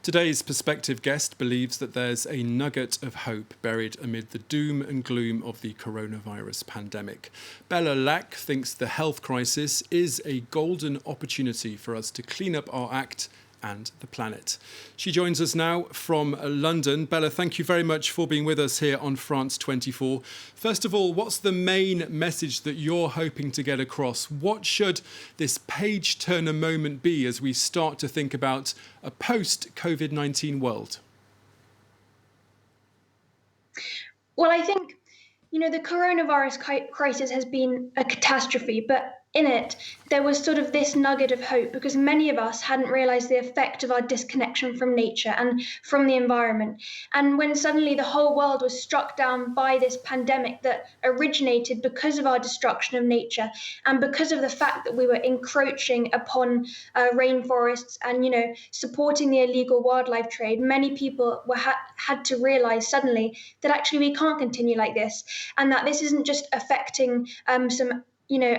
Today's Perspective guest believes that there's a nugget of hope buried amid the doom and gloom of the coronavirus pandemic. Bella Lack thinks the health crisis is a golden opportunity for us to clean up our act and the planet. She joins us now from London. Bella, thank you very much for being with us here on France 24. First of all, what's the main message that you're hoping to get across? What should this page-turner moment be as we start to think about a post-COVID-19 world? Well, I think, the coronavirus crisis has been a catastrophe, but in it, there was sort of this nugget of hope because many of us hadn't realized the effect of our disconnection from nature and from the environment. And when suddenly the whole world was struck down by this pandemic that originated because of our destruction of nature and because of the fact that we were encroaching upon rainforests and, supporting the illegal wildlife trade, many people had to realize suddenly that actually we can't continue like this and that this isn't just affecting some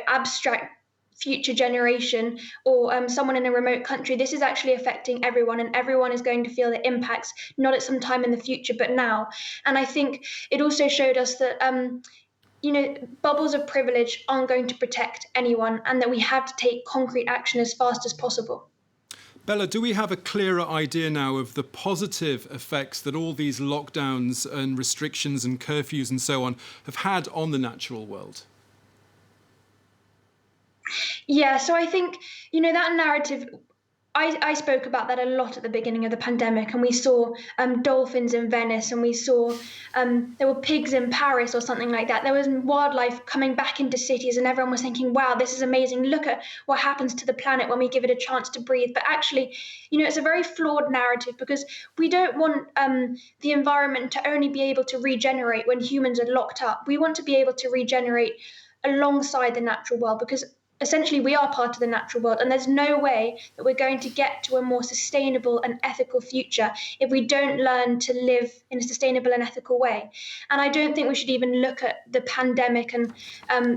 abstract future generation or someone in a remote country. This is actually affecting everyone, and everyone is going to feel the impacts, not at some time in the future, but now. And I think it also showed us that bubbles of privilege aren't going to protect anyone, and that we have to take concrete action as fast as possible. Bella, do we have a clearer idea now of the positive effects that all these lockdowns and restrictions and curfews and so on have had on the natural world? Yeah, so I think, that narrative, I spoke about that a lot at the beginning of the pandemic, and we saw dolphins in Venice, and we saw there were pigs in Paris or something like that. There was wildlife coming back into cities, and everyone was thinking, wow, this is amazing. Look at what happens to the planet when we give it a chance to breathe. But actually, it's a very flawed narrative because we don't want the environment to only be able to regenerate when humans are locked up. We want to be able to regenerate alongside the natural world because essentially we are part of the natural world, and there's no way that we're going to get to a more sustainable and ethical future if we don't learn to live in a sustainable and ethical way. And I don't think we should even look at the pandemic and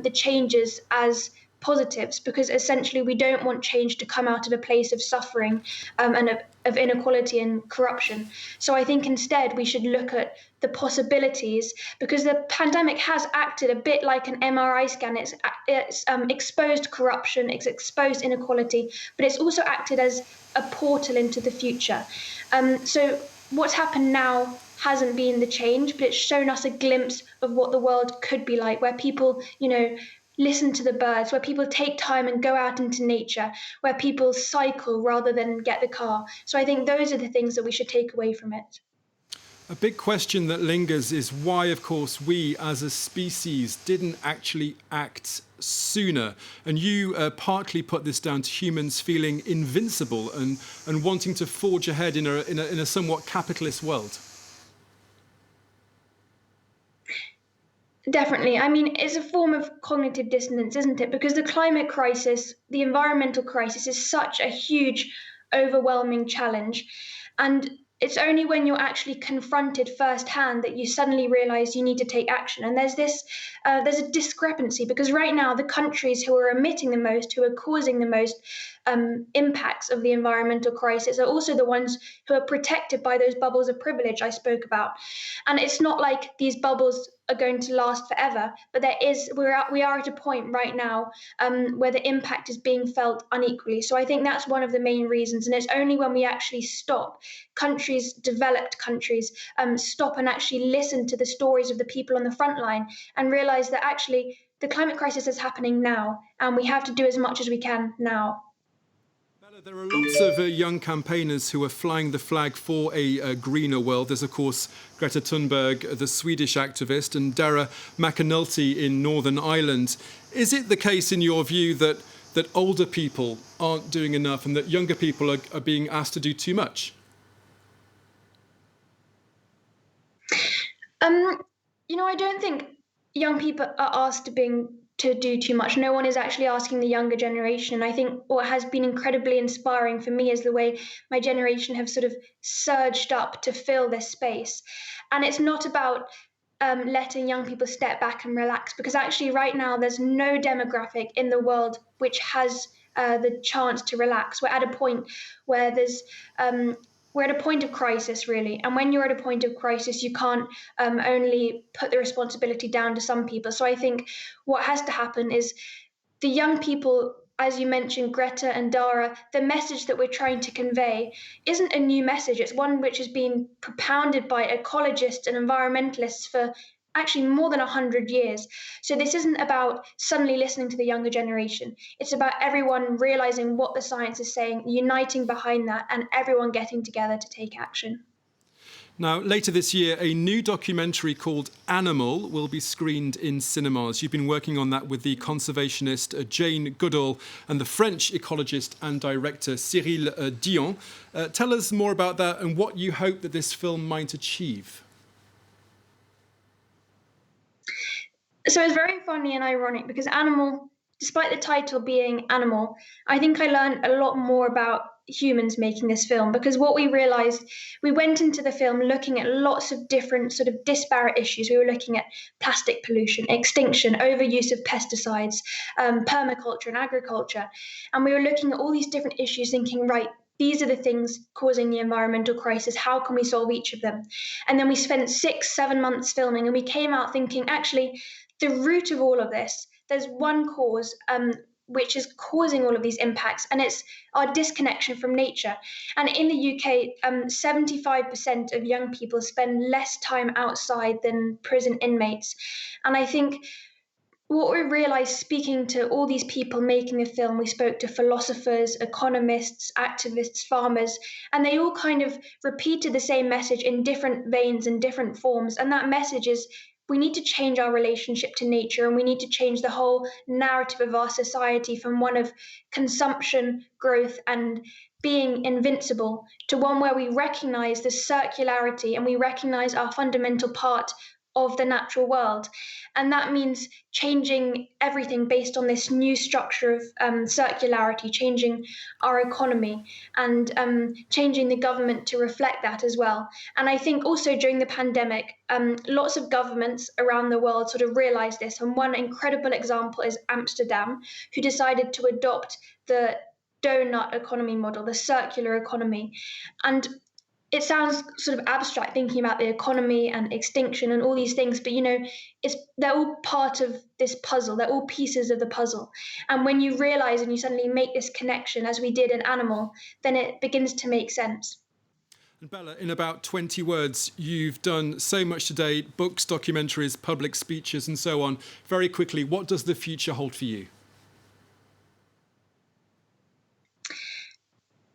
the changes as positives, because essentially we don't want change to come out of a place of suffering and of inequality and corruption. So I think instead we should look at the possibilities, because the pandemic has acted a bit like an MRI scan. It's exposed corruption, it's exposed inequality, but it's also acted as a portal into the future. So what's happened now hasn't been the change, but it's shown us a glimpse of what the world could be like, where people, listen to the birds, where people take time and go out into nature, where people cycle rather than get the car. So I think those are the things that we should take away from it. A big question that lingers is why, of course, we as a species didn't actually act sooner. And you partly put this down to humans feeling invincible and wanting to forge ahead in a somewhat capitalist world. Definitely. I mean, it's a form of cognitive dissonance, isn't it? Because the climate crisis, the environmental crisis is such a huge, overwhelming challenge. And it's only when you're actually confronted firsthand that you suddenly realize you need to take action. And there's a discrepancy because right now the countries who are emitting the most, who are causing the most impacts of the environmental crisis, are also the ones who are protected by those bubbles of privilege I spoke about. And it's not like these bubbles are going to last forever, but we are at a point right now where the impact is being felt unequally. So I think that's one of the main reasons, and it's only when we actually stop, developed countries, stop and actually listen to the stories of the people on the front line and realize that actually the climate crisis is happening now, and we have to do as much as we can now. There are lots of young campaigners who are flying the flag for a greener world. There's, of course, Greta Thunberg, the Swedish activist, and Dara McAnulty in Northern Ireland. Is it the case, in your view, that older people aren't doing enough and that younger people are being asked to do too much? I don't think young people are asked to do too much. No one is actually asking the younger generation. And I think what has been incredibly inspiring for me is the way my generation have sort of surged up to fill this space. And it's not about letting young people step back and relax, because actually right now there's no demographic in the world which has the chance to relax. We're at a point where there's we're at a point of crisis, really. And when you're at a point of crisis, you can't only put the responsibility down to some people. So I think what has to happen is the young people, as you mentioned, Greta and Dara, the message that we're trying to convey isn't a new message. It's one which has been propounded by ecologists and environmentalists for actually more than 100 years. So this isn't about suddenly listening to the younger generation. It's about everyone realizing what the science is saying, uniting behind that, and everyone getting together to take action. Now, later this year, a new documentary called Animal will be screened in cinemas. You've been working on that with the conservationist Jane Goodall and the French ecologist and director Cyril Dion. Tell us more about that and what you hope that this film might achieve. So it's very funny and ironic because Animal, despite the title being Animal, I think I learned a lot more about humans making this film, because what we realized, we went into the film looking at lots of different sort of disparate issues. We were looking at plastic pollution, extinction, overuse of pesticides, permaculture and agriculture, and we were looking at all these different issues thinking, right, these are the things causing the environmental crisis. How can we solve each of them? And then we spent 6-7 months filming, and we came out thinking, actually, the root of all of this, there's one cause which is causing all of these impacts, and it's our disconnection from nature. And in the UK, 75% of young people spend less time outside than prison inmates. And I think what we realized, speaking to all these people making the film, we spoke to philosophers, economists, activists, farmers, and they all kind of repeated the same message in different veins and different forms. And that message is, we need to change our relationship to nature, and we need to change the whole narrative of our society from one of consumption, growth, and being invincible to one where we recognize the circularity and we recognize our fundamental part of the natural world. And that means changing everything based on this new structure of circularity, changing our economy, and changing the government to reflect that as well. And I think also during the pandemic, lots of governments around the world sort of realized this. And one incredible example is Amsterdam, who decided to adopt the donut economy model, the circular economy. And it sounds sort of abstract thinking about the economy and extinction and all these things, but they're all part of this puzzle. They're all pieces of the puzzle. And when you realize and you suddenly make this connection, as we did in Animal, then it begins to make sense. And Bella, in about 20 words, you've done so much today: books, documentaries, public speeches, and so on. Very quickly, what does the future hold for you?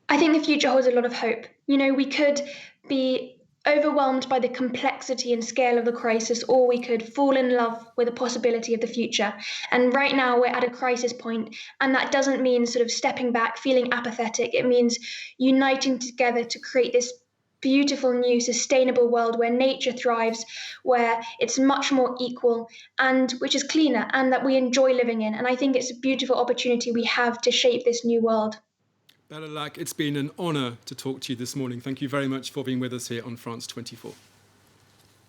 I think the future holds a lot of hope. We could be overwhelmed by the complexity and scale of the crisis, or we could fall in love with the possibility of the future. And right now, we're at a crisis point, and that doesn't mean sort of stepping back, feeling apathetic. It means uniting together to create this beautiful new sustainable world where nature thrives, where it's much more equal, and which is cleaner, and that we enjoy living in. And I think it's a beautiful opportunity we have to shape this new world. Bella Lack, it's been an honour to talk to you this morning. Thank you very much for being with us here on France 24.